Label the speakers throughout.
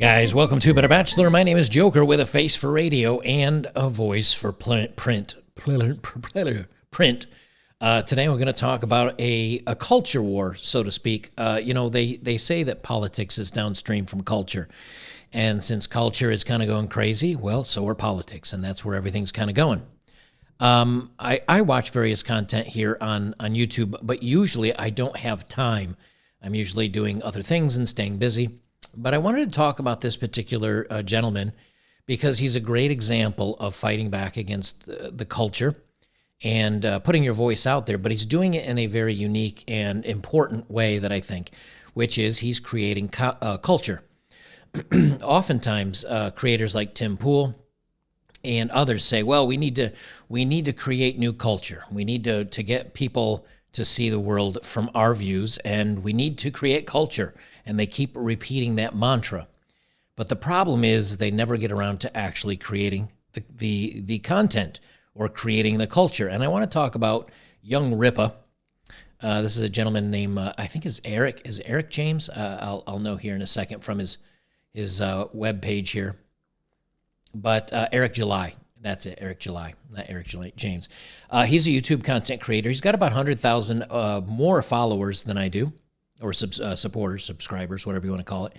Speaker 1: Guys, welcome to Better Bachelor. My name is Joker with a face for radio and a voice for print. Today we're going to talk about a culture war, so to speak. They say that politics is downstream from culture. And since culture is kind of going crazy, well, so are politics, and that's where everything's kind of going. I watch various content here on YouTube, but usually I don't have time. I'm usually doing other things and staying busy. But I wanted to talk about this particular gentleman because he's a great example of fighting back against the culture and putting your voice out there. But he's doing it in a very unique and important way that I think, which is he's creating culture. Oftentimes, creators like Tim Pool and others say, well, we need to create new culture. We need to get people to see the world from our views, and we need to create culture. And they keep repeating that mantra. But the problem is they never get around to actually creating the content or creating the culture. And I want to talk about young Ripa. This is a gentleman named, I think is Eric James? I'll know here in a second from his web page here. But Eric July. That's it, Eric July, not Eric James. He's a YouTube content creator. He's got about 100,000 more followers than I do, or supporters, subscribers, whatever you want to call it.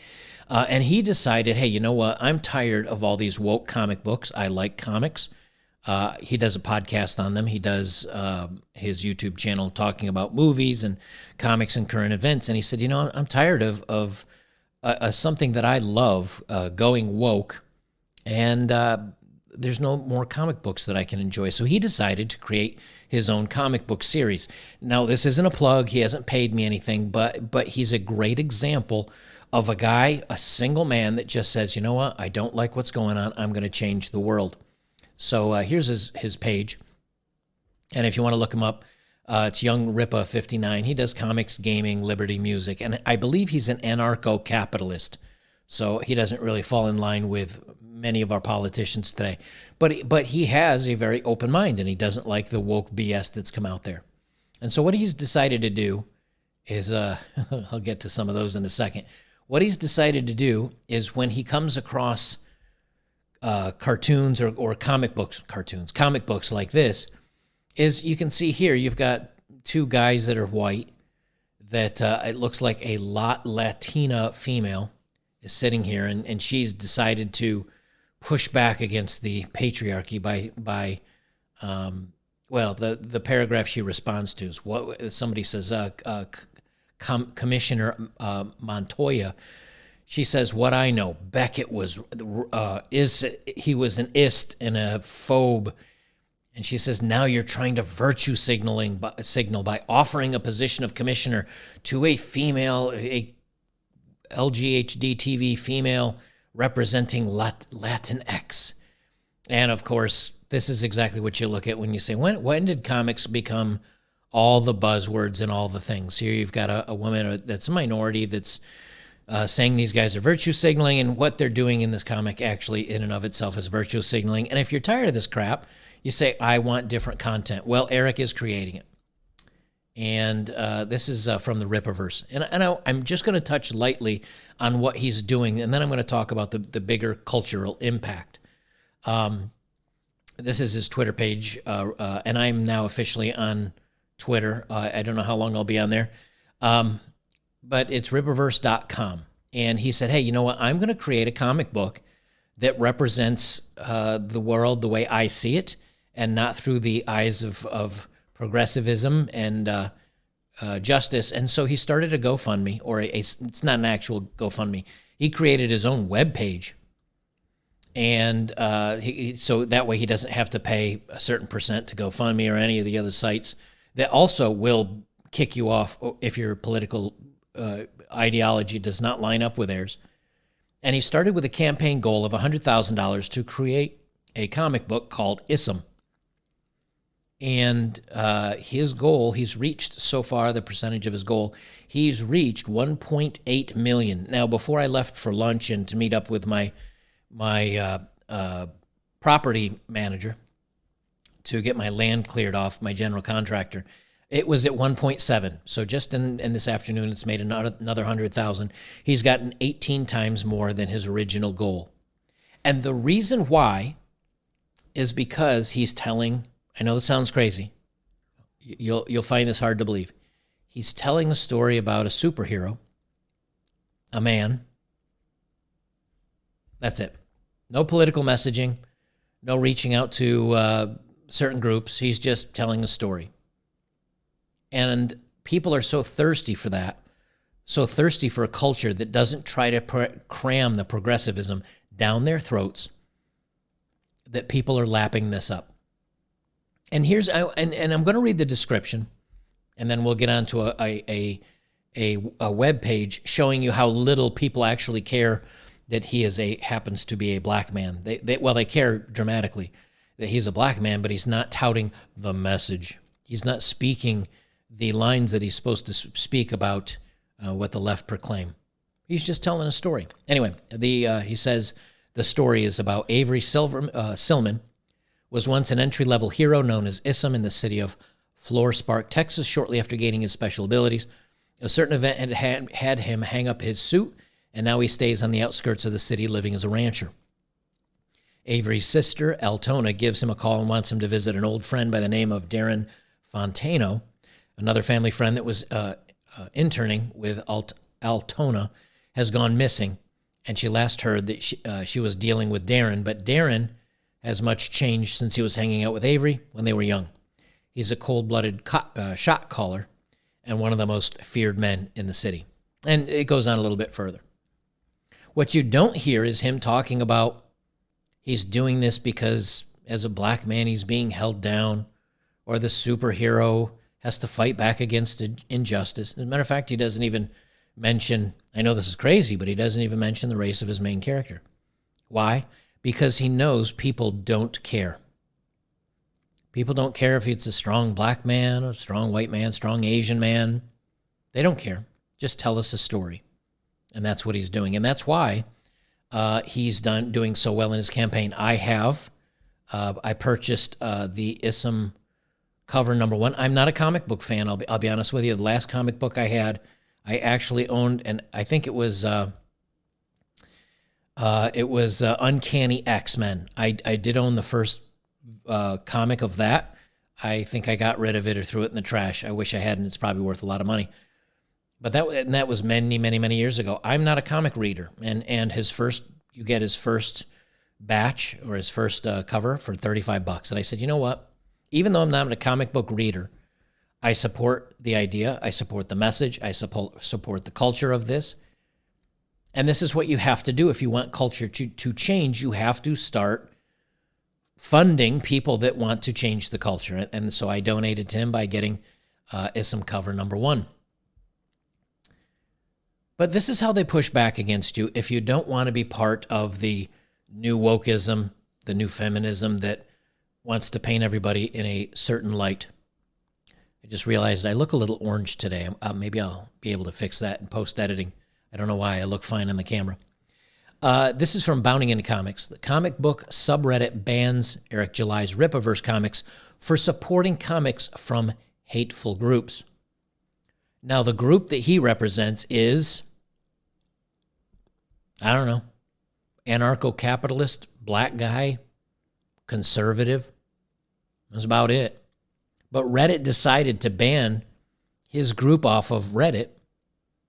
Speaker 1: And he decided, hey, you know what? I'm tired of all these woke comic books. I like comics. He does a podcast on them. He does his YouTube channel talking about movies and comics and current events. And he said, you know, I'm tired of something that I love, going woke, and there's no more comic books that I can enjoy. So he decided to create his own comic book series. Now, this isn't a plug. He hasn't paid me anything, but he's a great example of a guy, a single man that just says, you know what? I don't like what's going on. I'm going to change the world. So here's his page. And if you want to look him up, it's Young Ripa 59. He does comics, gaming, liberty, music. And I believe he's an anarcho-capitalist. So he doesn't really fall in line with many of our politicians today. But he has a very open mind, and he doesn't like the woke BS that's come out there. And so what he's decided to do is, I'll get to some of those in a second. What he's decided to do is when he comes across cartoons or comic books like this, is you can see here, you've got two guys that are white that it looks like a Latina female is sitting here, and she's decided to push back against the patriarchy by the paragraph she responds to is what somebody says, Commissioner Montoya. She says, what I know, Beckett was an ist and a phobe. And she says, now you're trying to virtue signal by offering a position of commissioner to a female, a LGHD TV female representing Latinx. And of course, this is exactly what you look at when you say, when did comics become all the buzzwords and all the things? Here you've got a woman that's a minority that's saying these guys are virtue signaling, and what they're doing in this comic actually in and of itself is virtue signaling. And if you're tired of this crap, you say, I want different content. Well, Eric is creating it. And this is from the Ripaverse. And I'm just going to touch lightly on what he's doing, and then I'm going to talk about the bigger cultural impact. This is his Twitter page, and I'm now officially on Twitter. I don't know how long I'll be on there. But it's ripaverse.com. And he said, hey, you know what? I'm going to create a comic book that represents the world the way I see it, and not through the eyes of progressivism and justice. And so he started a GoFundMe, or it's not an actual GoFundMe. He created his own web page, and so that way he doesn't have to pay a certain percent to GoFundMe or any of the other sites that also will kick you off if your political ideology does not line up with theirs. And he started with a campaign goal of $100,000 to create a comic book called Ism. And his goal, he's reached so far, the percentage of his goal, he's reached 1.8 million. Now, before I left for lunch and to meet up with my property manager to get my land cleared off, my general contractor, It was at 1.7. So just in this afternoon, it's made another 100,000. He's gotten 18 times more than his original goal. And the reason why is because he's telling, I know this sounds crazy. You'll find this hard to believe. He's telling a story about a superhero, a man. That's it. No political messaging, no reaching out to certain groups. He's just telling a story. And people are so thirsty for that, so thirsty for a culture that doesn't try to cram the progressivism down their throats, that people are lapping this up. And I'm going to read the description, and then we'll get on to a web page showing you how little people actually care that he happens to be a black man. They care dramatically that he's a black man, but he's not touting the message. He's not speaking the lines that he's supposed to speak about what the left proclaim. He's just telling a story. Anyway, he says the story is about Avery Silman, was once an entry-level hero known as Issam in the city of Floor-Spark, Texas. Shortly after gaining his special abilities, a certain event had him hang up his suit, and now he stays on the outskirts of the city living as a rancher. Avery's sister, Altona, gives him a call and wants him to visit an old friend by the name of Darren Fontano. Another family friend that was interning with Altona has gone missing, and she last heard that she was dealing with Darren, but Darren has much changed since he was hanging out with Avery when they were young. He's a cold-blooded shot caller and one of the most feared men in the city. And it goes on a little bit further. What you don't hear is him talking about he's doing this because as a black man he's being held down, or the superhero has to fight back against injustice. As a matter of fact, he doesn't even mention, I know this is crazy, but he doesn't even mention the race of his main character. Why? Because he knows people don't care. People don't care if it's a strong black man, a strong white man, strong Asian man. They don't care. Just tell us a story. And that's what he's doing. And that's why he's doing so well in his campaign. I purchased the Issam cover #1. I'm not a comic book fan. I'll be honest with you. The last comic book I had, I actually owned, and I think it was Uncanny X-Men. I did own the first comic of that. I think I got rid of it or threw it in the trash. I wish I hadn't. It's probably worth a lot of money. But that was many, many, many years ago. I'm not a comic reader. And you get his first batch or his first cover for $35. And I said, you know what? Even though I'm not a comic book reader, I support the idea. I support the message. I support the culture of this. And this is what you have to do if you want culture to change. You have to start funding people that want to change the culture. And so I donated to him by getting Issam cover #1. But this is how they push back against you if you don't want to be part of the new wokeism, the new feminism that wants to paint everybody in a certain light. I just realized I look a little orange today. Maybe I'll be able to fix that in post-editing. I don't know why. I look fine on the camera. This is from Bounding into Comics. The comic book subreddit bans Eric July's Rippaverse comics for supporting comics from hateful groups. Now, the group that he represents is, I don't know, anarcho-capitalist, black guy, conservative. That's about it. But Reddit decided to ban his group off of Reddit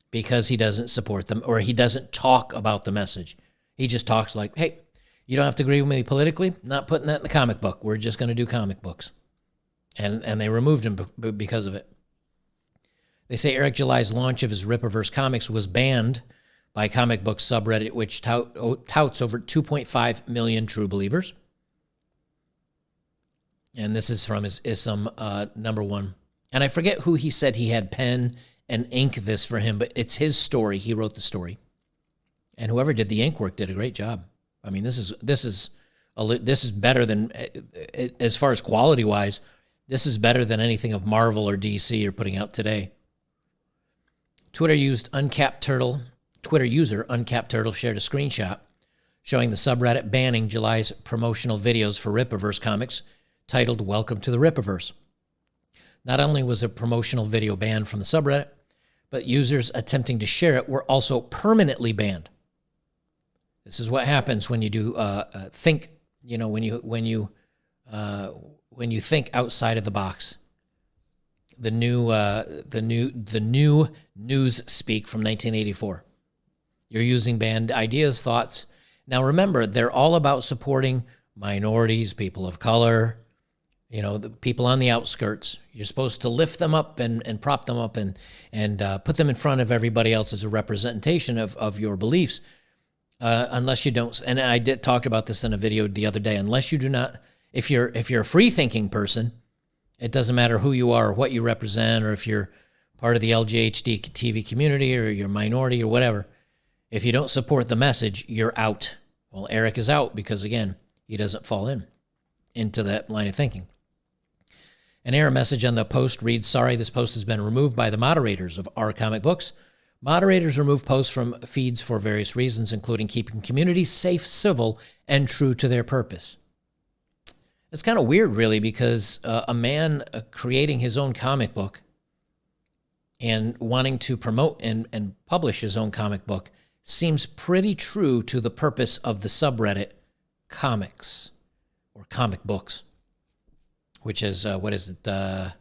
Speaker 1: because he doesn't support them, or he doesn't talk about the message. He just talks like, hey, you don't have to agree with me politically. Not putting that in the comic book. We're just going to do comic books. And they removed him because of it. They say Eric July's launch of his Rippaverse comics was banned by comic book subreddit, which touts over 2.5 million true believers. And this is from his Issam #1. And I forget who he said he had pen and ink this for him, but it's his story. He wrote the story. And whoever did the ink work did a great job. I mean, this is better than, as far as quality-wise, this is better than anything of Marvel or DC are putting out today. Twitter user Uncapped Turtle shared a screenshot showing the subreddit banning July's promotional videos for Rippaverse comics titled Welcome to the Rippaverse. Not only was a promotional video banned from the subreddit, but users attempting to share it were also permanently banned. This is what happens when you do think. You know, when you think outside of the box. The new news speak from 1984. You're using banned ideas, thoughts. Now remember, they're all about supporting minorities, people of color, the people on the outskirts. You're supposed to lift them up and prop them up and put them in front of everybody else as a representation of your beliefs. Unless you don't, and I talked about this in a video the other day. Unless you do not, if you're a free thinking person, it doesn't matter who you are or what you represent, or if you're part of the LGHD TV community or you're a minority or whatever. If you don't support the message, you're out. Well, Eric is out because, again, he doesn't fall into that line of thinking. An error message on the post reads, "Sorry, this post has been removed by the moderators of Our Comic Books. Moderators remove posts from feeds for various reasons, including keeping communities safe, civil, and true to their purpose." It's kind of weird, really, because a man creating his own comic book and wanting to promote and publish his own comic book seems pretty true to the purpose of the subreddit comics or comic books, which is, what's the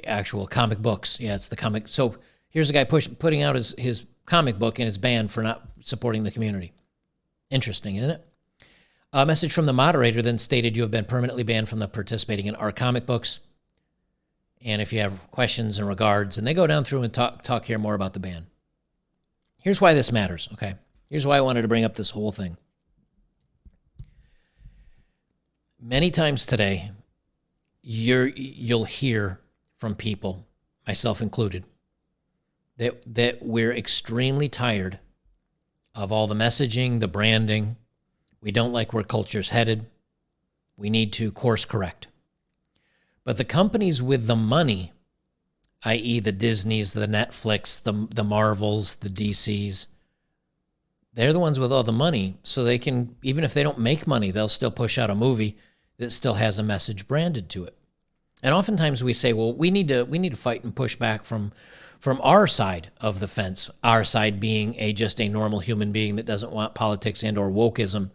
Speaker 1: actual comic books? Yeah, it's the comic. So here's a guy putting out his comic book, and it's banned for not supporting the community. Interesting, isn't it? A message from the moderator then stated, "You have been permanently banned from participating in Our Comic Books. And if you have questions in regards," and they go down through and talk here more about the ban. Here's why this matters, okay? Here's why I wanted to bring up this whole thing. Many times today, you'll hear from people, myself included, that we're extremely tired of all the messaging, the branding. We don't like where culture's headed. We need to course correct. But the companies with the money, i.e. the Disneys, the Netflix, the Marvels, the DCs, they're the ones with all the money, so they can, even if they don't make money, they'll still push out a movie that still has a message branded to it. And oftentimes we say, well, we need to fight and push back from our side of the fence, our side being just a normal human being that doesn't want politics and or wokeism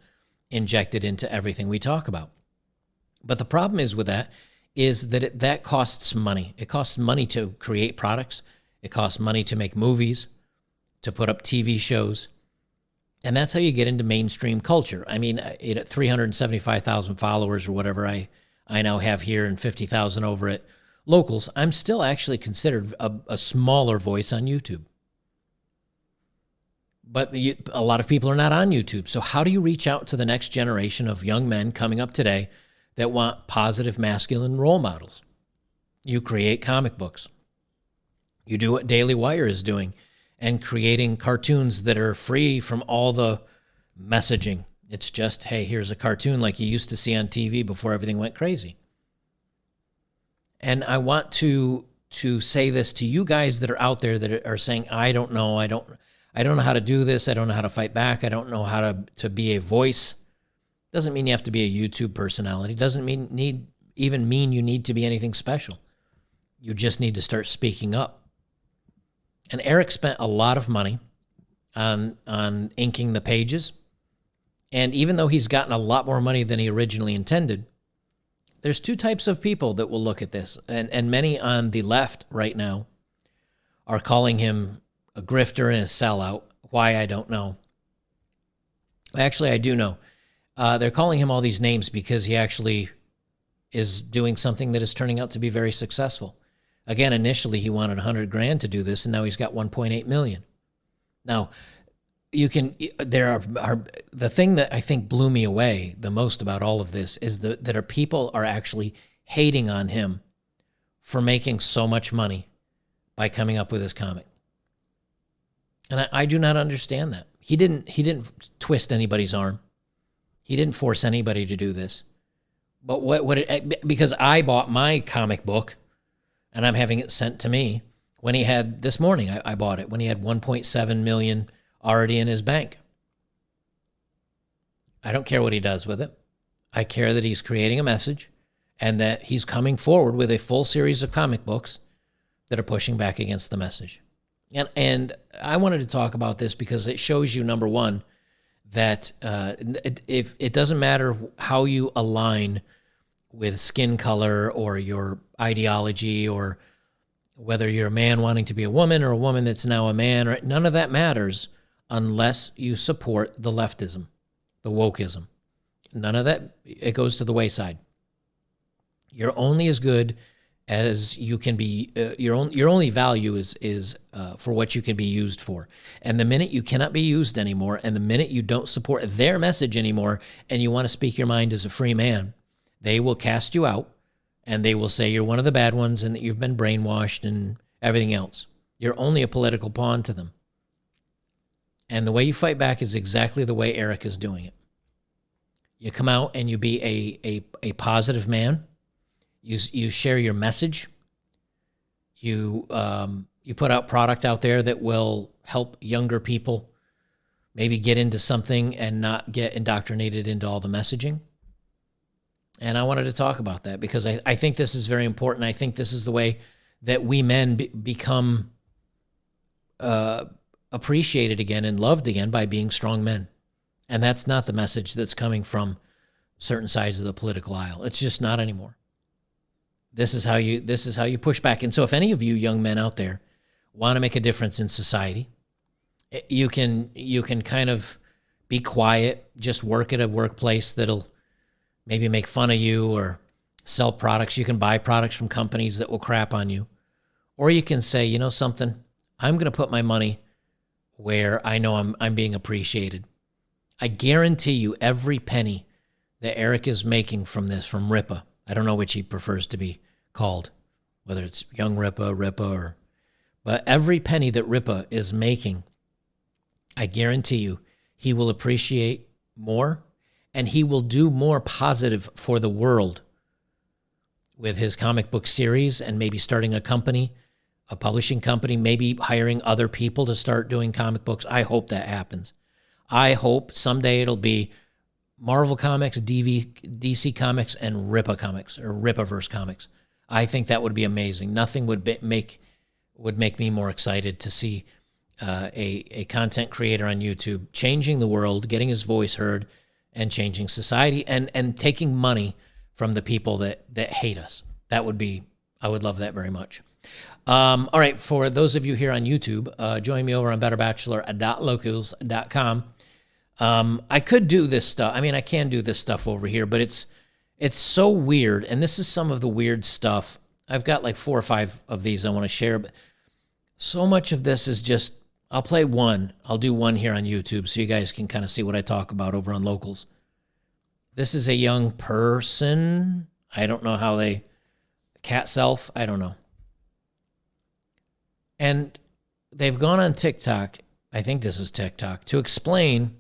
Speaker 1: injected into everything we talk about. But the problem is with that is that that costs money. It costs money to create products. It costs money to make movies, to put up TV shows. And that's how you get into mainstream culture. I mean, at 375,000 followers or whatever I now have here and 50,000 over at Locals, I'm still actually considered a smaller voice on YouTube. But a lot of people are not on YouTube. So how do you reach out to the next generation of young men coming up today that want positive masculine role models? You create comic books. You do what Daily Wire is doing and creating cartoons that are free from all the messaging. It's just, hey, here's a cartoon like you used to see on TV before everything went crazy. And I want to say this to you guys that are out there that are saying, I don't know how to do this. I don't know how to fight back. I don't know how to be a voice. Doesn't mean you have to be a YouTube personality. Doesn't mean you need to be anything special. You just need to start speaking up. And Eric spent a lot of money on inking the pages. And even though he's gotten a lot more money than he originally intended, there's two types of people that will look at this. And many on the left right now are calling him a grifter and a sellout. Why, I don't know. Actually, I do know. They're calling him all these names because he actually is doing something that is turning out to be very successful. Again, initially he wanted $100,000 to do this, and now he's got $1.8 million. Now, the thing that I think blew me away the most about all of this is that people are actually hating on him for making so much money by coming up with his comic. And I do not understand that. He didn't twist anybody's arm. He didn't force anybody to do this. But because I bought my comic book and I'm having it sent to me when he had, this morning I bought it, when he had 1.7 million already in his bank. I don't care what he does with it. I care that he's creating a message and that he's coming forward with a full series of comic books that are pushing back against the message. And I wanted to talk about this because it shows you, number one, that if it doesn't matter how you align with skin color or your ideology, or whether you're a man wanting to be a woman or a woman that's now a man, or none of that matters unless you support the leftism, the wokeism. None of that, it goes to the wayside. You're only as good as you can be. Your only value is for what you can be used for. And the minute you cannot be used anymore, and the minute you don't support their message anymore, and you want to speak your mind as a free man, they will cast you out, and they will say you're one of the bad ones and that you've been brainwashed and everything else. You're only a political pawn to them. And the way you fight back is exactly the way Eric is doing it. You come out and you be a positive man. You share your message. You put out product out there that will help younger people maybe get into something and not get indoctrinated into all the messaging. And I wanted to talk about that because I think this is very important. I think this is the way that we men become appreciated again and loved again, by being strong men. And that's not the message that's coming from certain sides of the political aisle. It's just not anymore. This is how you push back. And so if any of you young men out there want to make a difference in society, you can kind of be quiet, just work at a workplace that'll maybe make fun of you or sell products. You can buy products from companies that will crap on you. Or you can say, you know something, I'm going to put my money where I know I'm being appreciated. I guarantee you every penny that Eric is making from this, from Ripa, I don't know which he prefers to be called, whether it's young Ripa, but every penny that Ripa is making, I guarantee you he will appreciate more, and he will do more positive for the world with his comic book series, and maybe starting a company, a publishing company, maybe hiring other people to start doing comic books. I hope that happens. I hope someday it'll be Marvel Comics, DC Comics, and Ripa Comics, or Ripaverse Comics. I think that would be amazing. Nothing would make me more excited to see a content creator on YouTube changing the world, getting his voice heard, and changing society, and taking money from the people that hate us. I would love that very much. All right, for those of you here on YouTube, join me over on betterbachelor.locals.com. I could do this stuff. I mean, I can do this stuff over here, but it's so weird, and this is some of the weird stuff. I've got like 4 or 5 of these I want to share, but so much of this is just, I'll play one. I'll do one here on YouTube so you guys can kind of see what I talk about over on Locals. This is a young person. I don't know how cat self, I don't know. And they've gone on TikTok, I think this is TikTok, to explain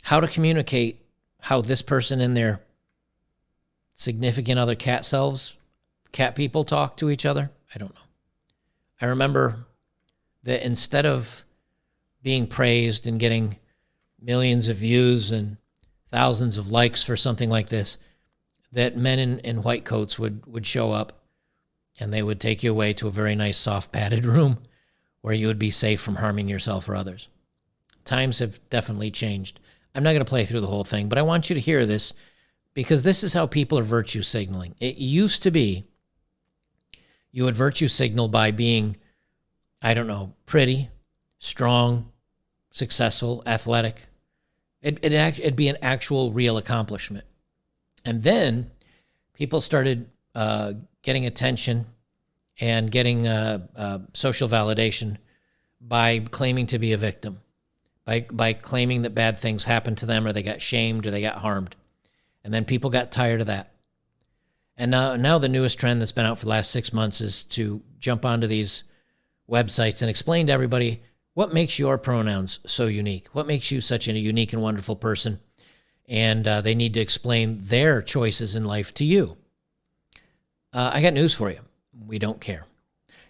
Speaker 1: how to communicate how this person and their significant other cat selves, cat people, talk to each other. I don't know. I remember that instead of being praised and getting millions of views and thousands of likes for something like this, that men in white coats would show up, and they would take you away to a very nice, soft, padded room where you would be safe from harming yourself or others. Times have definitely changed. I'm not going to play through the whole thing, but I want you to hear this, because this is how people are virtue signaling. It used to be you would virtue signal by being, I don't know, pretty, strong, successful, athletic. It'd be an actual real accomplishment. And then people started getting attention and getting social validation by claiming to be a victim, by claiming that bad things happened to them, or they got shamed, or they got harmed. And then people got tired of that. And now the newest trend that's been out for the last 6 months is to jump onto these websites and explain to everybody what makes your pronouns so unique, what makes you such a unique and wonderful person. And they need to explain their choices in life to you. I got news for you. We don't care.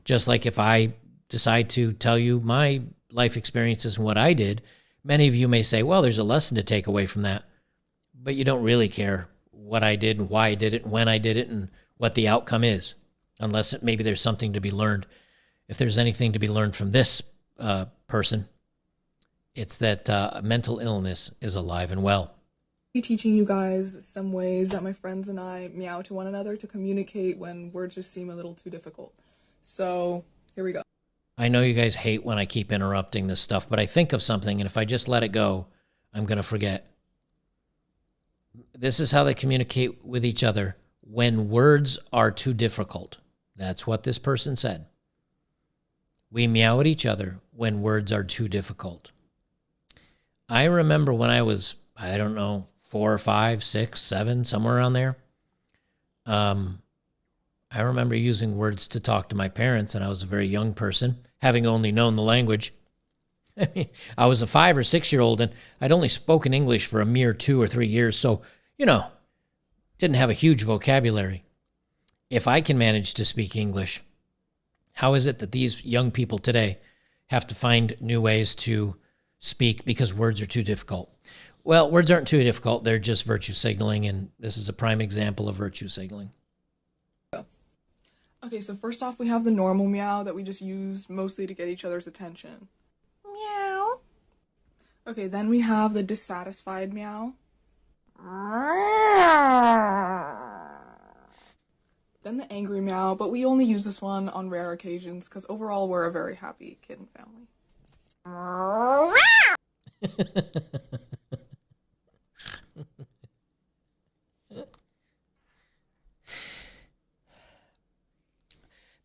Speaker 1: Just like if I decide to tell you my life experiences and what I did, many of you may say, well, there's a lesson to take away from that, but you don't really care what I did and why I did it and when I did it and what the outcome is, unless maybe there's something to be learned. If there's anything to be learned from this person, it's that mental illness is alive and well.
Speaker 2: Be teaching you guys some ways that my friends and I meow to one another to communicate when words just seem a little too difficult. So here we go.
Speaker 1: I know you guys hate when I keep interrupting this stuff, but I think of something, and if I just let it go, I'm going to forget. This is how they communicate with each other when words are too difficult. That's what this person said. We meow at each other when words are too difficult. I remember when I was, I don't know, 4 or 5, 6, 7, somewhere around there. I remember using words to talk to my parents, and I was a very young person, having only known the language. I mean, I was a 5 or 6-year-old, and I'd only spoken English for a mere 2 or 3 years, so, didn't have a huge vocabulary. If I can manage to speak English, how is it that these young people today have to find new ways to speak because words are too difficult? Well, words aren't too difficult. They're just virtue signaling, and this is a prime example of virtue signaling.
Speaker 2: Okay, so first off, we have the normal meow that we just use mostly to get each other's attention. Meow. Okay, then we have the dissatisfied meow. Then the angry meow, but we only use this one on rare occasions because overall we're a very happy kitten family.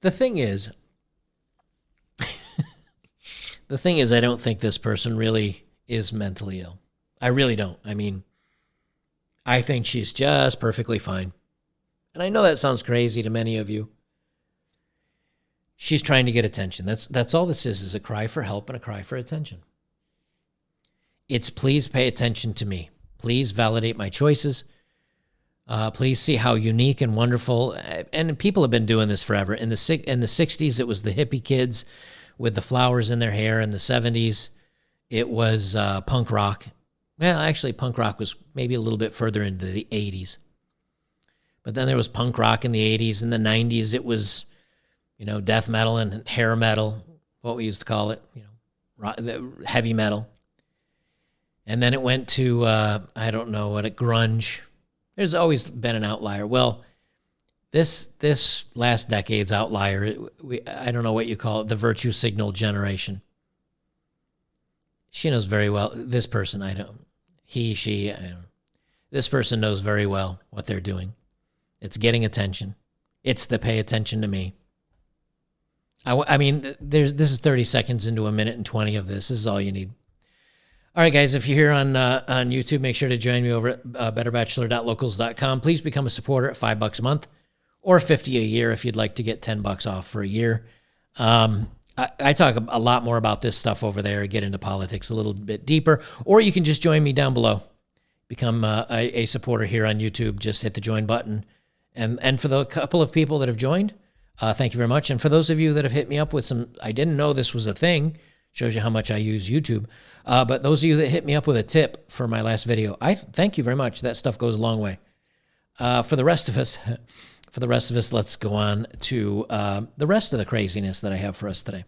Speaker 1: The thing is, I don't think this person really is mentally ill. I really don't. I mean, I think she's just perfectly fine. And I know that sounds crazy to many of you. She's trying to get attention. That's all this is a cry for help and a cry for attention. It's please pay attention to me. Please validate my choices. Please see how unique and wonderful, and people have been doing this forever. In the 60s, it was the hippie kids with the flowers in their hair. In the 70s, it was punk rock. Well, actually, punk rock was maybe a little bit further into the 80s. But then there was punk rock in the 80s. In the 90s, it was, death metal and hair metal, what we used to call it, heavy metal. And then it went to, I don't know what, grunge. There's always been an outlier. Well, this last decade's outlier, I don't know what you call it, the virtue signal generation. She knows very well, this person, I don't, he, she, I don't, this person knows very well what they're doing. It's getting attention. It's the pay attention to me. I mean, this is 30 seconds into a minute and 20 of this. This is all you need. All right, guys, if you're here on YouTube, make sure to join me over at betterbachelor.locals.com. Please become a supporter at $5 a month or $50 a year if you'd like to get $10 off for a year. I talk a lot more about this stuff over there, get into politics a little bit deeper, or you can just join me down below. Become a supporter here on YouTube. Just hit the join button. And for the couple of people that have joined, thank you very much. And for those of you that have hit me up with some, I didn't know this was a thing, shows you how much I use YouTube. But those of you that hit me up with a tip for my last video, I thank you very much. That stuff goes a long way. For the rest of us, let's go on to the rest of the craziness that I have for us today.